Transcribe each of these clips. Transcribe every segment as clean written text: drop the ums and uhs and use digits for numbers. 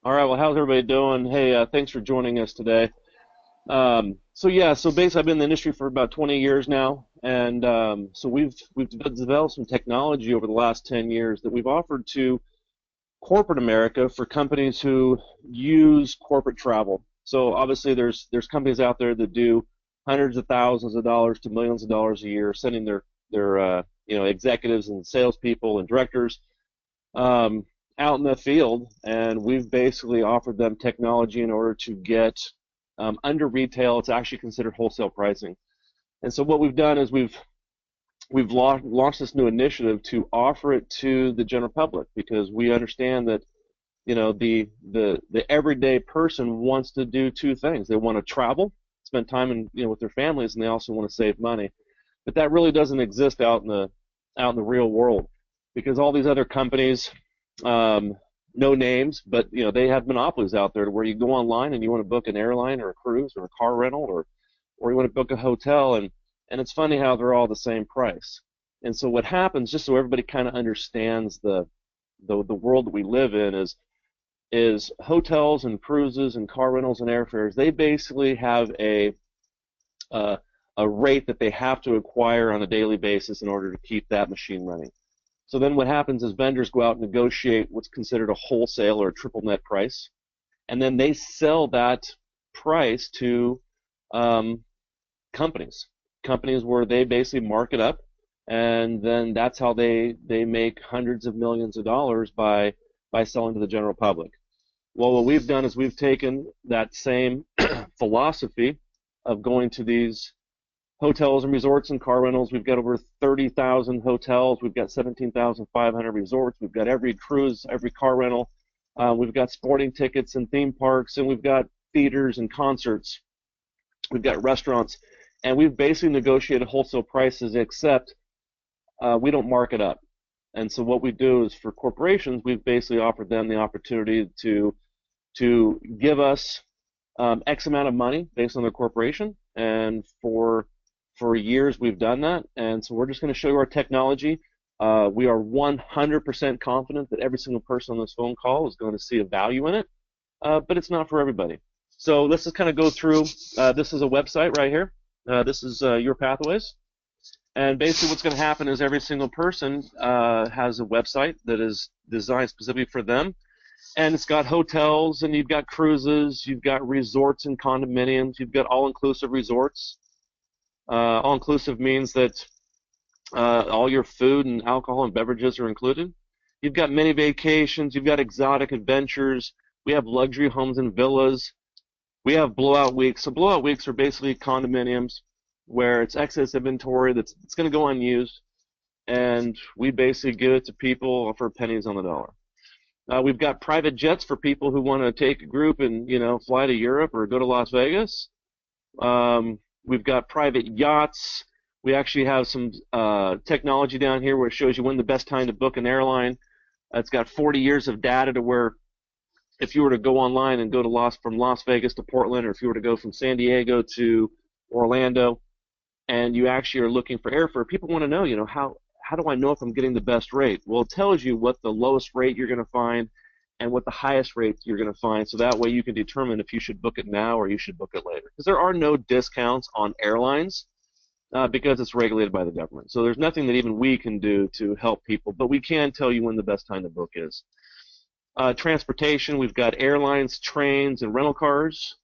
All right, well, how's everybody doing? Hey, thanks for joining us today. So basically, I've been in the industry for about 20 years now, and so we've developed some technology over the last 10 years that we've offered to corporate America for companies who use corporate travel. So obviously, there's companies out there that do hundreds of thousands of dollars to millions of dollars a year, sending their executives and salespeople and directors um, out in the field, and we've basically offered them technology in order to get under retail. It's actually considered wholesale pricing. And so what we've done is we've launched this new initiative to offer it to the general public because we understand that the everyday person wants to do two things. They want to travel, spend time with their families, and they also want to save money. But that really doesn't exist out in the real world because all these other companies, no names, but they have monopolies out there to where you go online and you want to book an airline or a cruise or a car rental or you want to book a hotel, and it's funny how they're all the same price. And so what happens, just so everybody kind of understands the world that we live in, is hotels and cruises and car rentals and airfares, they basically have uh, a rate that they have to acquire on a daily basis in order to keep that machine running. So then what happens is vendors go out and negotiate what's considered a wholesale or a triple net price, and then they sell that price to um, companies where they basically mark it up, and then that's how they make hundreds of millions of dollars by selling to the general public. Well, what we've done is we've taken that same philosophy of going to these hotels and resorts and car rentals. We've got over 30,000 hotels. We've got 17,500 resorts. We've got every cruise, every car rental. We've got sporting tickets and theme parks, and we've got theaters and concerts. We've got restaurants, and we've basically negotiated wholesale prices, except we don't mark it up. And so what we do is for corporations, we've basically offered them the opportunity to give us X amount of money based on their corporation, and for years we've done that. And so we're just going to show you our technology. We are 100% confident that every single person on this phone call is going to see a value in it, but it's not for everybody. So let's just kind of go through. This is a website right here. This is Your Pathways. And basically what's going to happen is every single person has a website that is designed specifically for them. And it's got hotels, and you've got cruises, you've got resorts and condominiums, you've got all-inclusive resorts. All-inclusive means that all your food and alcohol and beverages are included. You've got mini vacations, you've got exotic adventures, we have luxury homes and villas, we have blowout weeks. So blowout weeks are basically condominiums where it's excess inventory that's going to go unused, and we basically give it to people for pennies on the dollar. We've got private jets for people who want to take a group and fly to Europe or go to Las Vegas. We've got private yachts. We actually have some technology down here where it shows you when the best time to book an airline. It's got 40 years of data to where if you were to go online and go to from Las Vegas to Portland, or if you were to go from San Diego to Orlando, and you actually are looking for airfare, people want to know, how do I know if I'm getting the best rate? Well, it tells you what the lowest rate you're going to find and what the highest rate you're going to find, so that way you can determine if you should book it now or you should book it later. Because there are no discounts on airlines because it's regulated by the government. So there's nothing that even we can do to help people, but we can tell you when the best time to book is. Transportation, we've got airlines, trains, and rental cars.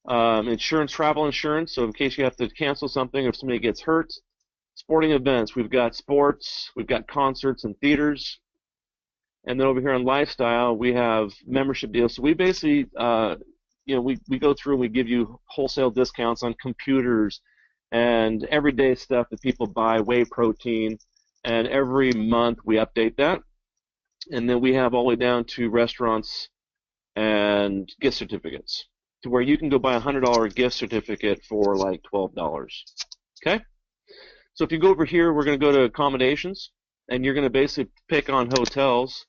Insurance, travel insurance, so in case you have to cancel something or if somebody gets hurt. Sporting events, we've got sports, we've got concerts and theaters. And then over here on lifestyle, we have membership deals. So we basically, we go through and we give you wholesale discounts on computers and everyday stuff that people buy, whey protein, and every month we update that. And then we have all the way down to restaurants and gift certificates, to where you can go buy a $100 gift certificate for like $12. Okay? So if you go over here, we're going to go to accommodations, and you're going to basically pick on hotels.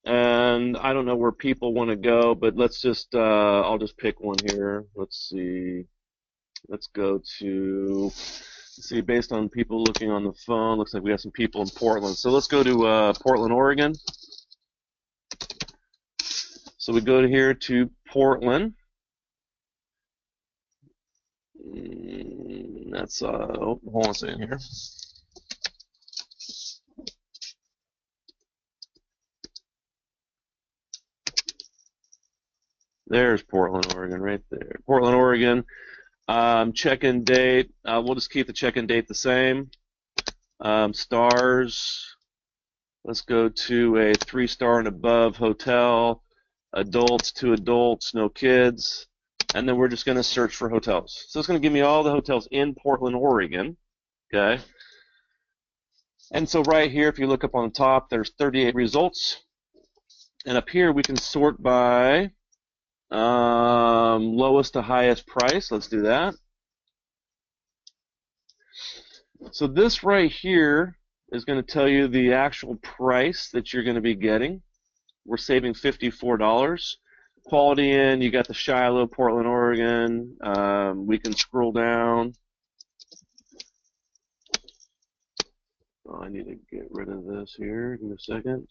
And I don't know where people want to go, but let's just, I'll just pick one here. Let's see. Let's go to, let's see, based on people looking on the phone, looks like we have some people in Portland. So let's go to Portland, Oregon. So we go to here to Portland. That's oh, hold on a second here. There's Portland, Oregon, right there. Portland, Oregon. Check-in date. We'll just keep the check-in date the same. Stars. Let's go to a 3-star and above hotel. Adults, 2 adults, no kids. And then we're just going to search for hotels. So it's going to give me all the hotels in Portland, Oregon. Okay. And so right here, if you look up on the top, there's 38 results. And up here, we can sort by lowest to highest price. Let's do that. So this right here is going to tell you the actual price that you're going to be getting. We're saving $54. Quality Inn, you got the Shiloh, Portland, Oregon. We can scroll down. Oh, I need to get rid of this here. Give me a second.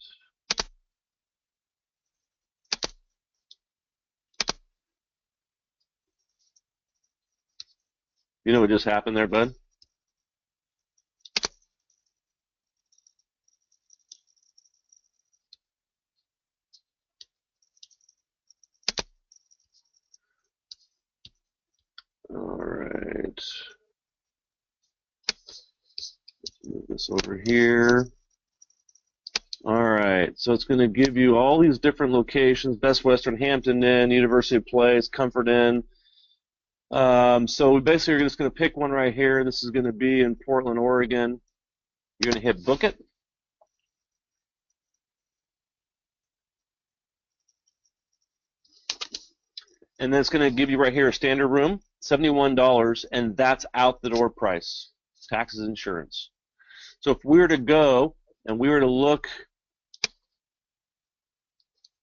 You know what just happened there, bud? All right. Let's move this over here. All right, so it's going to give you all these different locations: Best Western, Hampton Inn, University Place, Comfort Inn. So basically, you're just going to pick one right here. This is going to be in Portland, Oregon. You're going to hit book it. And then it's going to give you right here a standard room, $71, and that's out the door price, taxes, insurance. So if we were to go and we were to look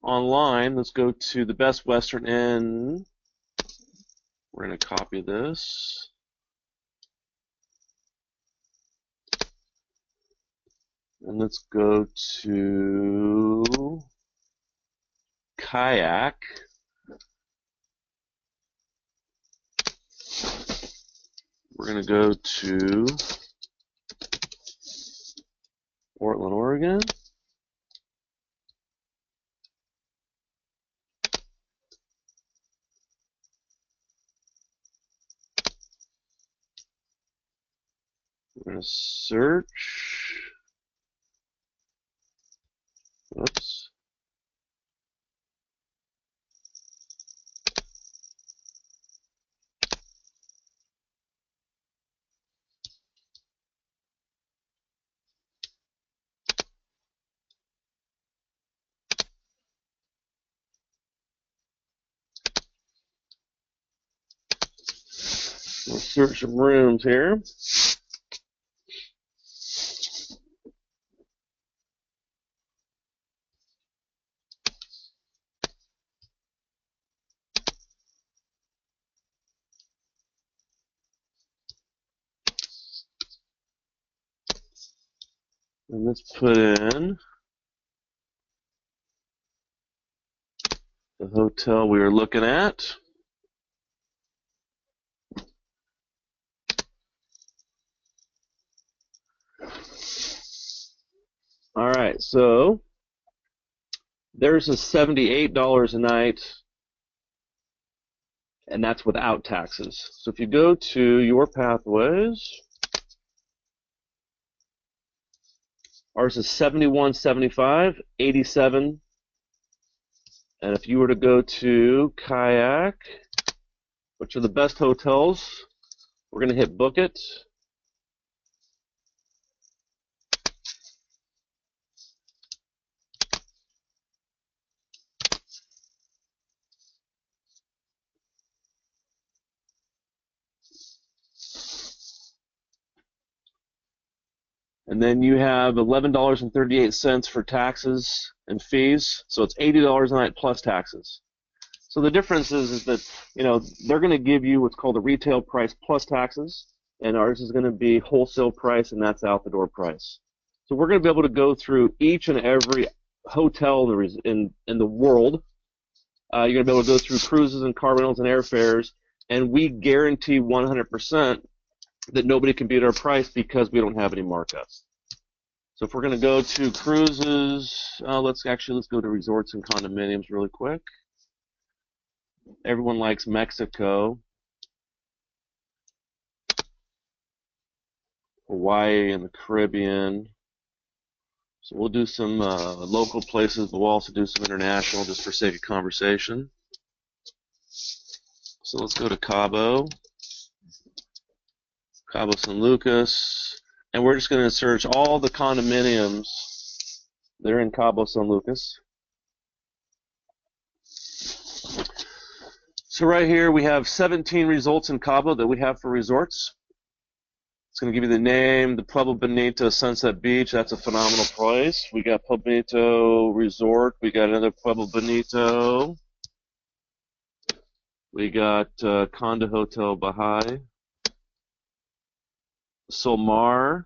online, let's go to the Best Western Inn. We're going to copy this. And let's go to Kayak. We're going to go to Portland, Oregon. We're going to search. Oops. We'll search some rooms here. And let's put in the hotel we were looking at. All right, so there's a $78 a night, and that's without taxes. So if you go to your pathways, ours is $71.75, $87. And if you were to go to Kayak, which are the best hotels, we're going to hit book it. And then you have $11.38 for taxes and fees, so it's $80 a night plus taxes. So the difference is that, you know, they're going to give you what's called a retail price plus taxes, and ours is going to be wholesale price, and that's out the door price. So we're going to be able to go through each and every hotel in the world You're going to be able to go through cruises and car rentals and airfares, and we guarantee 100% that nobody can beat our price because we don't have any markups. So if we're going to go to cruises, let's go to resorts and condominiums really quick. Everyone likes Mexico, Hawaii, and the Caribbean. So we'll do some local places, but we'll also do some international just for sake of conversation. So let's go to Cabo San Lucas, and we're just going to search all the condominiums that are in Cabo San Lucas. So right here we have 17 results in Cabo that we have for resorts. It's going to give you the name, the Pueblo Bonito Sunset Beach. That's a phenomenal place. We got Pueblo Bonito Resort. We got another Pueblo Bonito. We got Condo Hotel Baha'i. Solmar.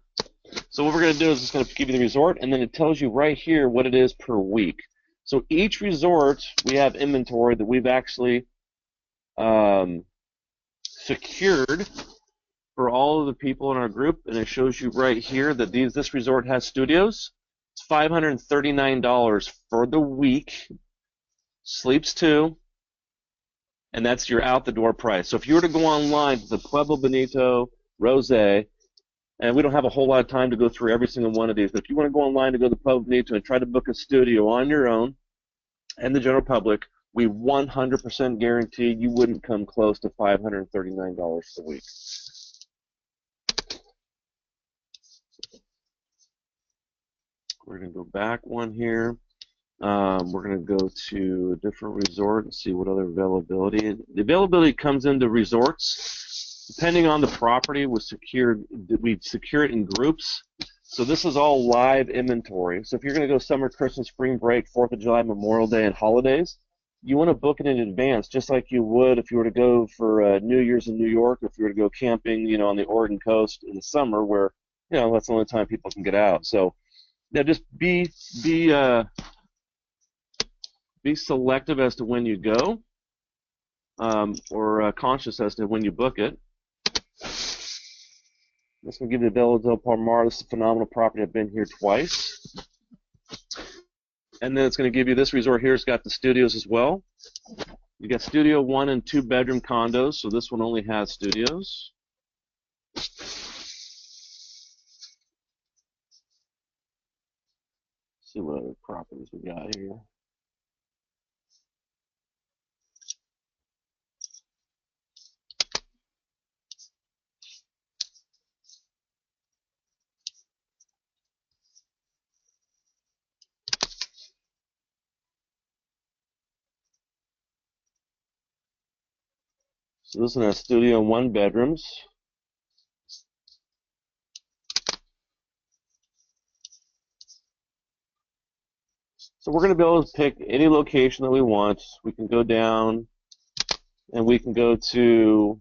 So what we're going to do is it's going to give you the resort, and then it tells you right here what it is per week. So each resort, we have inventory that we've actually secured for all of the people in our group, and it shows you right here that this resort has studios. It's $539 for the week, sleeps 2, and that's your out-the-door price. So if you were to go online to the Pueblo Bonito Rose, and we don't have a whole lot of time to go through every single one of these, but if you want to go online to go to the Pueblo Bonito and try to book a studio on your own and the general public, we 100% guarantee you wouldn't come close to $539 a week. We're going to go back one here. We're going to go to a different resort and see what other availability. The availability comes into resorts. Depending on the property, we secure it in groups. So this is all live inventory. So if you're going to go summer, Christmas, spring break, 4th of July, Memorial Day, and holidays, you want to book it in advance, just like you would if you were to go for New Year's in New York, or if you were to go camping, on the Oregon coast in the summer, where that's the only time people can get out. So just be selective as to when you go, or conscious as to when you book it. This will give you the Bella del Palmar. This is a phenomenal property. I've been here twice. And then it's going to give you this resort here. It's got the studios as well. You got studio 1 and 2 bedroom condos, so this one only has studios. See what other properties we got here. So this one has studio 1 bedrooms. So we're going to be able to pick any location that we want. We can go down and we can go to,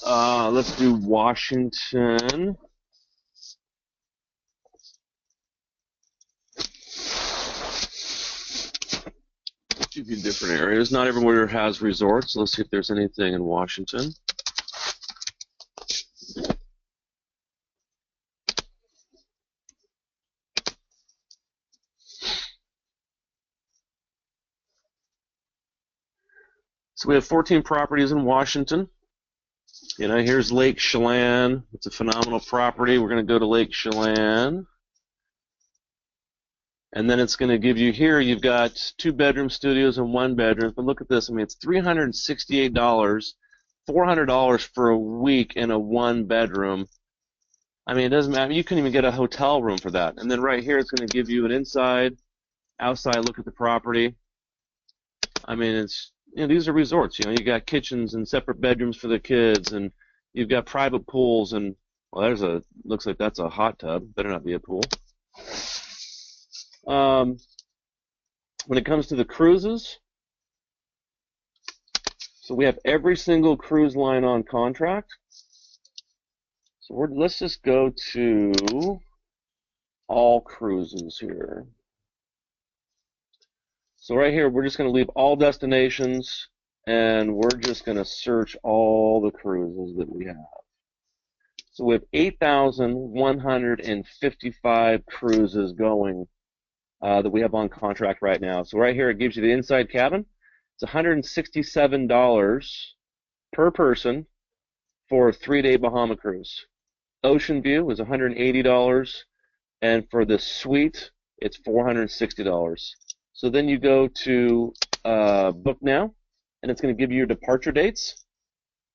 let's do Washington. A few different areas. Not everywhere has resorts. So let's see if there's anything in Washington. So we have 14 properties in Washington. Here's Lake Chelan. It's a phenomenal property. We're going to go to Lake Chelan. And then it's going to give you here, you've got 2 bedroom studios and 1 bedroom. But look at this. It's $368, $400 for a week in a 1 bedroom. It doesn't matter. You couldn't even get a hotel room for that. And then right here, it's going to give you an inside, outside look at the property. It's these are resorts. You got kitchens and separate bedrooms for the kids, and you've got private pools. And well, looks like that's a hot tub. Better not be a pool. When it comes to the cruises, so we have every single cruise line on contract. So let's just go to all cruises here. So right here, we're just going to leave all destinations, and we're just going to search all the cruises that we have. So we have 8,155 cruises going that we have on contract right now. So right here, it gives you the inside cabin. It's $167 per person for a 3-day Bahama cruise. Ocean view is $180, and for the suite, it's $460. So then you go to book now, and it's going to give you your departure dates.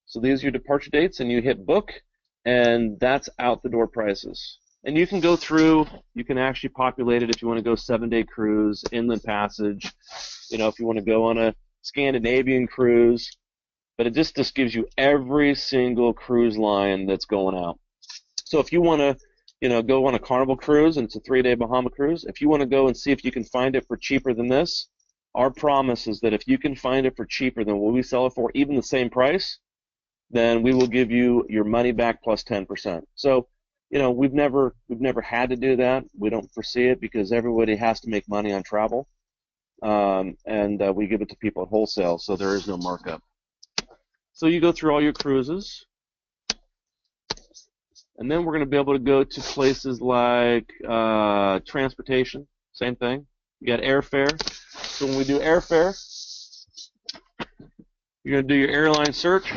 So these are your departure dates, and you hit book, and that's out the door prices. And you can go through, you can actually populate it if you want to go 7-day cruise, inland passage, if you want to go on a Scandinavian cruise, but it just gives you every single cruise line that's going out. So if you want to, go on a Carnival cruise and it's a 3-day Bahama cruise, if you want to go and see if you can find it for cheaper than this, our promise is that if you can find it for cheaper than what we sell it for, even the same price, then we will give you your money back plus 10%. So, we've never had to do that. We don't foresee it because everybody has to make money on travel, and we give it to people at wholesale, so there is no markup. So you go through all your cruises, and then we're going to be able to go to places like transportation. Same thing. You got airfare. So when we do airfare, you're going to do your airline search.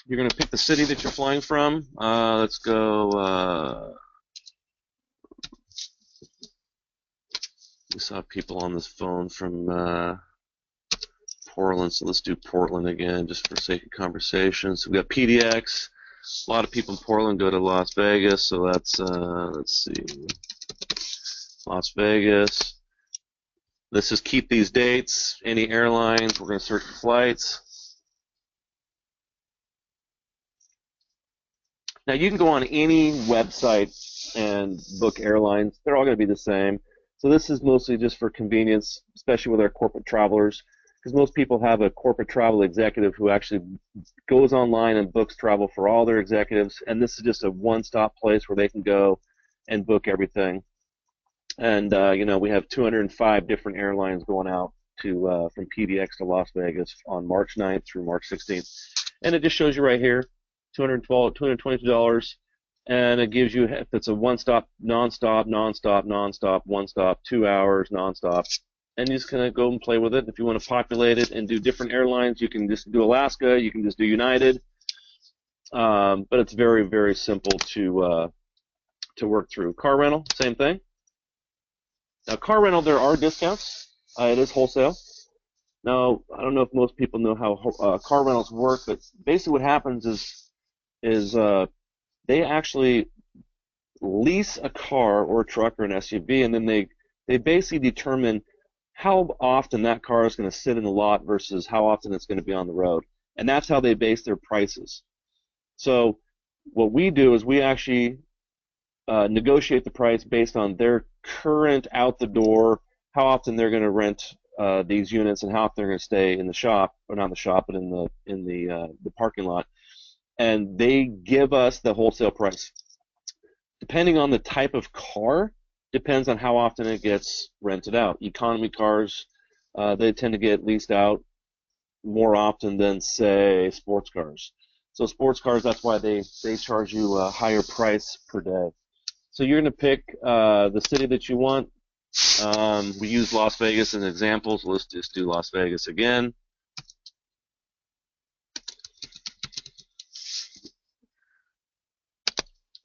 You're going to pick the city that you're flying from. Let's go. We saw people on this phone from Portland, so let's do Portland again, just for sake of conversation. So we got PDX. A lot of people in Portland go to Las Vegas, so that's let's see, Las Vegas. Let's just keep these dates. Any airlines? We're going to search for flights. Now you can go on any website and book airlines. They're all going to be the same. So this is mostly just for convenience, especially with our corporate travelers, because most people have a corporate travel executive who actually goes online and books travel for all their executives, and this is just a one-stop place where they can go and book everything. And we have 205 different airlines going out to from PDX to Las Vegas on March 9th through March 16th, and it just shows you right here, $222, and it gives you, if it's a one-stop, non-stop, one-stop, 2 hours, non-stop, and you're just going to go and play with it. If you want to populate it and do different airlines, you can just do Alaska, you can just do United, but it's very, very simple to work through. Car rental, same thing. Now, car rental, there are discounts. It is wholesale. Now, I don't know if most people know how car rentals work, but basically what happens is they actually lease a car or a truck or an SUV, and then they basically determine how often that car is going to sit in the lot versus how often it's going to be on the road. And that's how they base their prices. So what we do is we actually negotiate the price based on their current out the door, how often they're going to rent these units, and how often they're going to stay in the shop, or not in the shop, but in the parking lot. And they give us the wholesale price. Depending on the type of car, depends on how often it gets rented out. Economy cars, they tend to get leased out more often than, say, sports cars. So sports cars, that's why they charge you a higher price per day. So you're going to pick the city that you want. We use Las Vegas as an example, so let's just do Las Vegas again.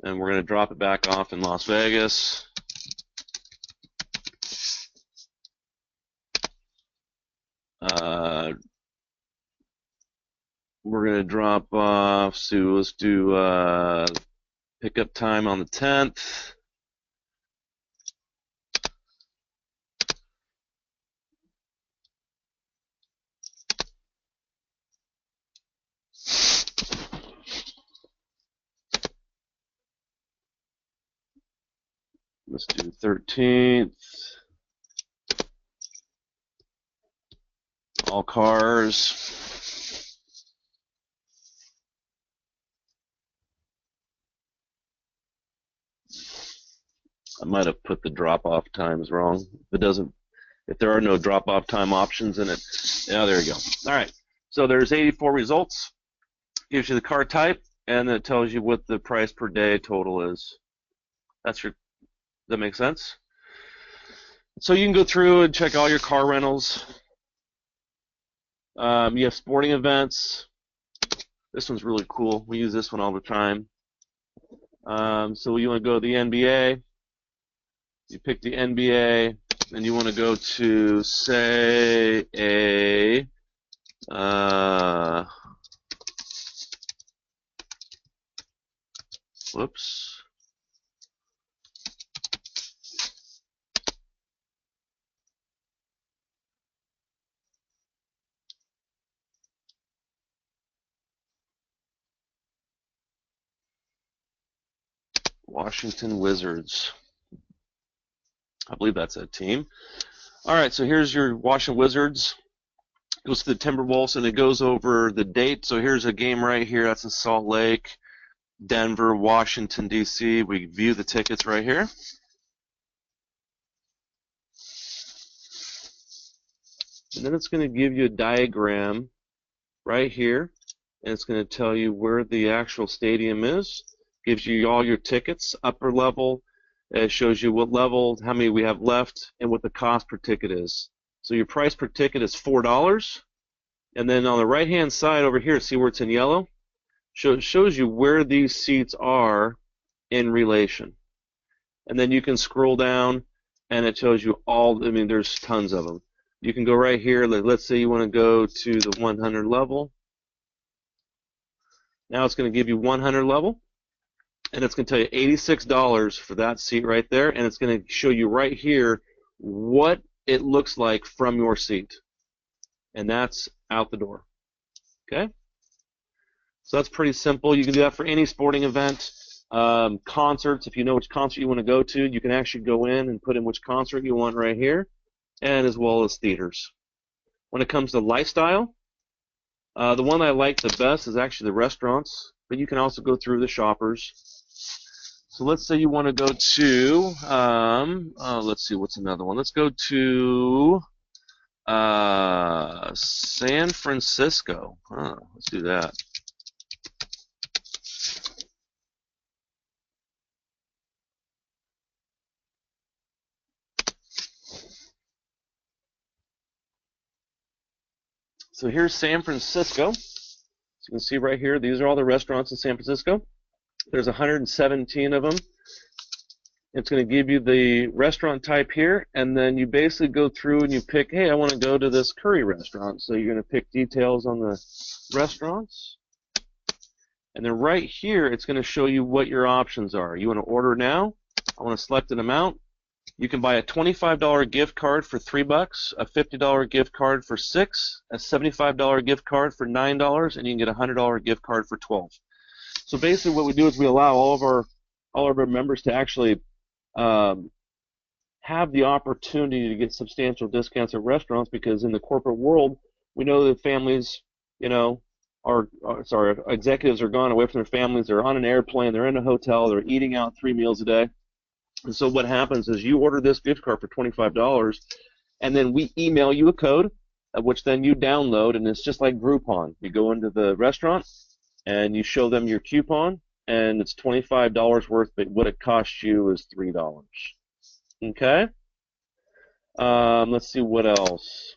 And we're going to drop it back off in Las Vegas. We're going to drop off, so let's do pickup time on the 10th. Let's do 13th. All cars. I might have put the drop-off times wrong. If there are no drop-off time options in it, yeah, there you go. All right, so there's 84 results. Gives you the car type, and it tells you what the price per day total is. Does that make sense? So you can go through and check all your car rentals. You have sporting events. This one's really cool. We use this one all the time. So you want to go to the NBA. You pick the NBA, and you want to go to, say, whoops. Washington Wizards. I believe that's a team. All right, so here's your Washington Wizards. It goes to the Timberwolves, and it goes over the date. So here's a game right here. That's in Salt Lake, Denver, Washington, D.C. We view the tickets right here. And then it's going to give you a diagram right here, and it's going to tell you where the actual stadium is. Gives you all your tickets, upper level. It shows you what level, how many we have left, and what the cost per ticket is. So your price per ticket is $4. And then on the right-hand side over here, see where it's in yellow? It shows you where these seats are in relation. And then you can scroll down, and it tells you there's tons of them. You can go right here. Let's say you want to go to the 100 level. Now it's going to give you 100 level. And it's going to tell you $86 for that seat right there, and it's going to show you right here what it looks like from your seat. And that's out the door. Okay? So that's pretty simple. You can do that for any sporting event. Concerts, if you know which concert you want to go to, you can actually go in and put in which concert you want right here, and as well as theaters. When it comes to lifestyle, the one I like the best is actually the restaurants, but you can also go through the shoppers. So let's say you want to go to, let's see, what's another one? Let's go to San Francisco. Let's do that. So here's San Francisco. So you can see right here, these are all the restaurants in San Francisco. There's 117 of them. It's going to give you the restaurant type here, and then you basically go through and you pick, hey, I want to go to this curry restaurant. So you're going to pick details on the restaurants. And then right here, it's going to show you what your options are. You want to order now? I want to select an amount. You can buy a $25 gift card for $3, a $50 gift card for $6, a $75 gift card for $9, and you can get a $100 gift card for $12. So basically what we do is we allow all of our members to actually have the opportunity to get substantial discounts at restaurants, because in the corporate world, we know that families, executives are gone away from their families, they're on an airplane, they're in a hotel, they're eating out 3 meals a day. And so what happens is you order this gift card for $25, and then we email you a code, which then you download, and it's just like Groupon. You go into the restaurant, and you show them your coupon, and it's $25 worth, but what it costs you is $3. Okay? Let's see what else.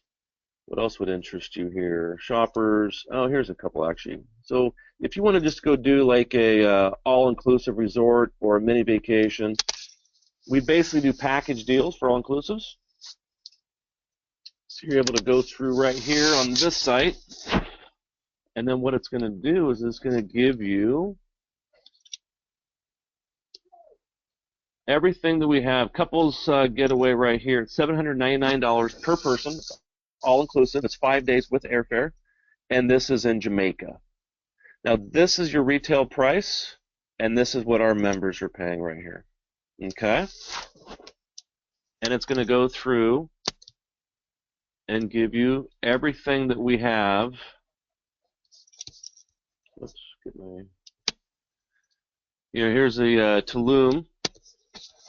What else would interest you here? Shoppers. Oh, here's a couple actually. So if you want to just go do like a all-inclusive resort or a mini vacation, we basically do package deals for all-inclusives. So you're able to go through right here on this site, and then what it's going to do is it's going to give you everything that we have. Couples getaway right here, $799 per person, all-inclusive. It's 5 days with airfare, and this is in Jamaica. Now, this is your retail price, and this is what our members are paying right here. Okay? And it's going to go through and give you everything that we have. Let's get my. Here's the Tulum.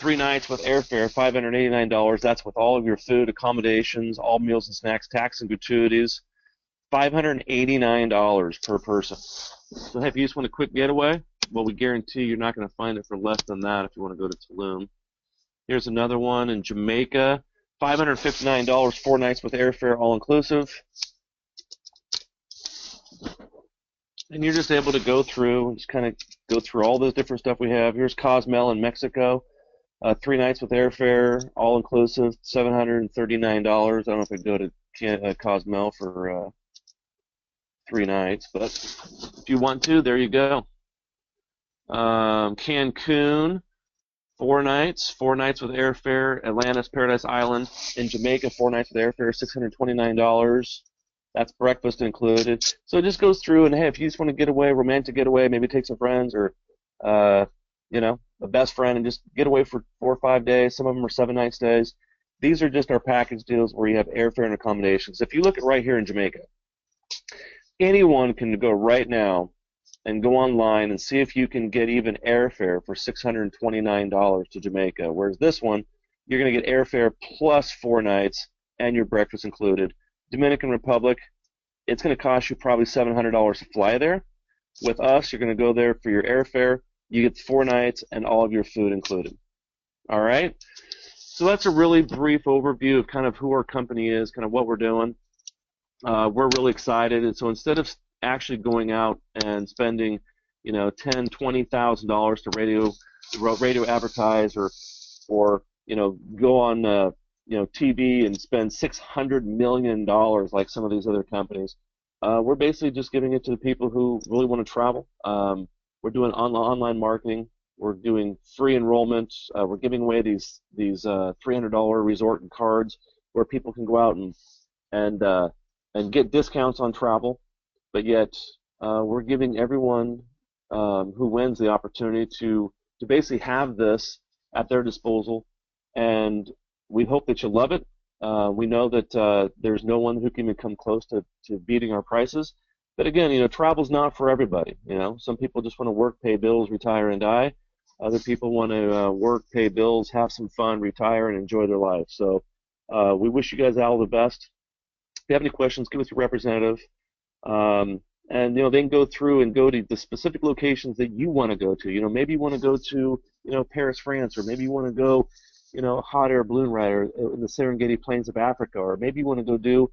3 nights with airfare, $589. That's with all of your food, accommodations, all meals and snacks, tax and gratuities. $589 per person. So hey, if you just want a quick getaway, well, we guarantee you're not going to find it for less than that if you want to go to Tulum. Here's another one in Jamaica, $559, 4 nights with airfare, all inclusive. And you're just able to go through and just kind of go through all those different stuff we have. Here's Cozumel in Mexico, 3 nights with airfare, all inclusive, $739. I don't know if I go to Cozumel for 3 nights, but if you want to, there you go. Cancun, 4 nights with airfare. Atlantis Paradise Island in Jamaica, 4 nights with airfare, $629. That's breakfast included. So it just goes through, and hey, if you just want to get away, romantic getaway, maybe take some friends or a best friend and just get away for 4 or 5 days. Some of them are 7-night stays. These are just our package deals where you have airfare and accommodations. If you look at right here in Jamaica, anyone can go right now and go online and see if you can get even airfare for $629 to Jamaica. Whereas this one, you're going to get airfare plus 4 nights and your breakfast included. Dominican Republic, it's going to cost you probably $700 to fly there. With us, you're going to go there for your airfare. You get 4 nights and all of your food included. All right? So that's a really brief overview of kind of who our company is, kind of what we're doing. We're really excited, and so instead of actually going out and spending, $10,000, $20,000 to radio advertise or go on TV and spend $600 million like some of these other companies, we're basically just giving it to the people who really want to travel. We're doing online marketing. We're doing free enrollment. We're giving away these $300 resort and cards where people can go out and get discounts on travel, but yet we're giving everyone who wins the opportunity to basically have this at their disposal, and we hope that you love it. We know that there's no one who can even come close to beating our prices, but again, travel's not for everybody. Some people just want to work, pay bills, retire, and die. Other people want to work, pay bills, have some fun, retire, and enjoy their life. So we wish you guys all the best. If you have any questions, give us your representative, and they can go through and go to the specific locations that you want to go to. Maybe you want to go to Paris, France, or maybe you want to go hot air balloon ride in the Serengeti Plains of Africa, or maybe you want to go do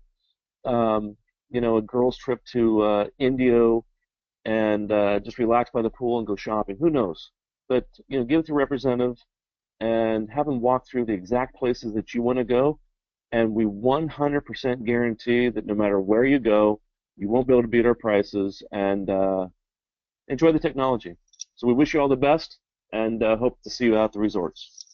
a girls trip to Indio and just relax by the pool and go shopping. Who knows? But give it to your representative and have them walk through the exact places that you want to go. And we 100% guarantee that no matter where you go, you won't be able to beat our prices, and enjoy the technology. So we wish you all the best, and hope to see you out at the resorts.